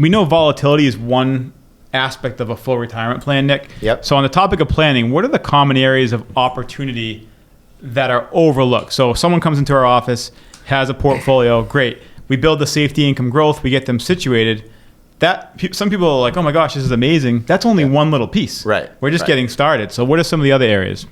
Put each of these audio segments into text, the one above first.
we know volatility is one aspect of a full retirement plan, Nick. Yep. So on the topic of planning, what are the common areas of opportunity that are overlooked? So if someone comes into our office, has a portfolio, great. We build the safety income growth, we get them situated. Some people are like, oh my gosh, this is amazing. That's only one little piece. Right. We're just getting started. So what are some of the other areas?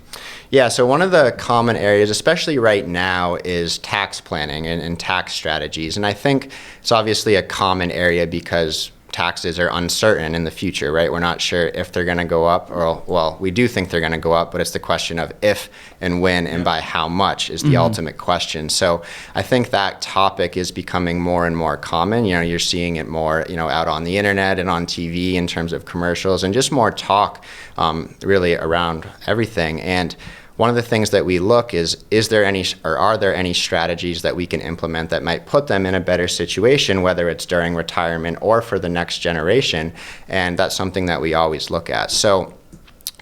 Yeah, so one of the common areas, especially right now, is tax planning and tax strategies. And I think it's obviously a common area because taxes are uncertain in the future, right? We're not sure if they're going to go up, or, well, we do think they're going to go up, but it's the question of if and when and by how much is the ultimate question. So I think that topic is becoming more and more common. You know, you're seeing it more, you know, out on the internet and on TV in terms of commercials, and just more talk really around everything. And one of the things that we look is there any, or are there any strategies that we can implement that might put them in a better situation, whether it's during retirement or for the next generation? And that's something that we always look at. So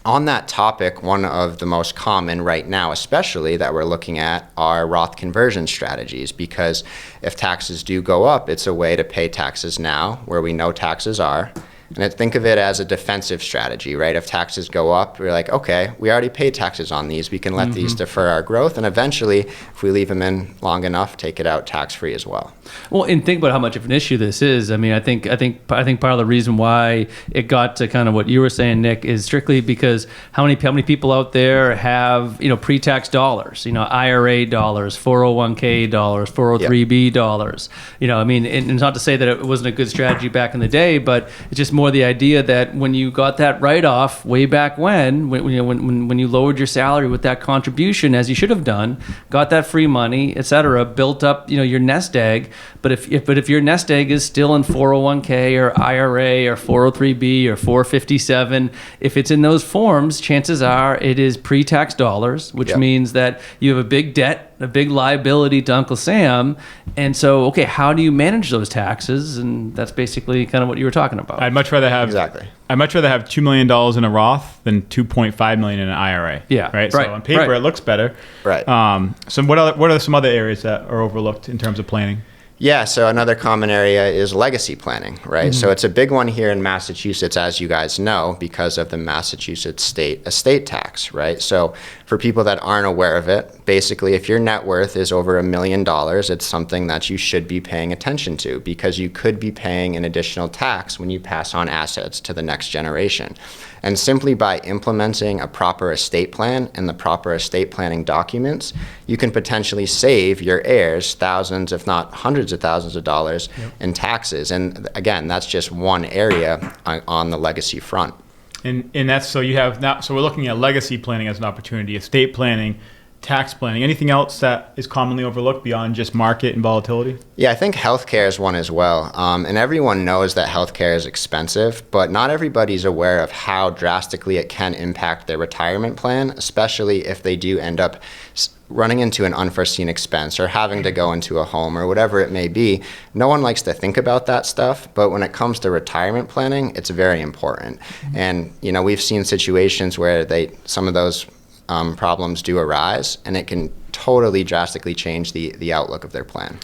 on that topic, one of the most common right now, especially that we're looking at, are Roth conversion strategies, because if taxes do go up, it's a way to pay taxes now where we know taxes are. And think of it as a defensive strategy, right? If taxes go up, we're like, okay, we already paid taxes on these. We can let these defer our growth. And eventually, if we leave them in long enough, take it out tax-free as well. Well, and think about how much of an issue this is. I mean, I think part of the reason why it got to kind of what you were saying, Nick, is strictly because how many people out there have, you know, pre-tax dollars, you know, IRA dollars, 401k dollars, 403b dollars. You know, I mean, and it's not to say that it wasn't a good strategy back in the day, but it's just more the idea that when you got that write-off way back when you lowered your salary with that contribution, as you should have done, got that free money, et cetera, built up, you know, your nest egg. But if your nest egg is still in 401k or IRA or 403b or 457, if it's in those forms, chances are it is pre-tax dollars, which means that you have a big debt, a big liability to Uncle Sam. And so, okay, how do you manage those taxes? And that's basically kind of what you were talking about. I'd much rather have $2 million in a Roth than $2.5 million in an IRA. Yeah. Right. So on paper, it looks better. Right. So what are some other areas that are overlooked in terms of planning? Yeah, so another common area is legacy planning, right? So it's a big one here in Massachusetts, as you guys know, because of the Massachusetts state estate tax, right? So for people that aren't aware of it, basically if your net worth is over $1 million, it's something that you should be paying attention to, because you could be paying an additional tax when you pass on assets to the next generation. And simply by implementing a proper estate plan and the proper estate planning documents, you can potentially save your heirs thousands, if not hundreds of thousands of dollars in taxes. And again, that's just one area on the legacy front. And that's, so you have now, so we're looking at legacy planning as an opportunity, estate planning, tax planning. Anything else that is commonly overlooked beyond just market and volatility? Yeah, I think healthcare is one as well. And everyone knows that healthcare is expensive, but not everybody's aware of how drastically it can impact their retirement plan, especially if they do end up running into an unforeseen expense or having to go into a home or whatever it may be. No one likes to think about that stuff, but when it comes to retirement planning, it's very important. And, you know, we've seen situations where some of those problems do arise, and it can totally drastically change the outlook of their plan.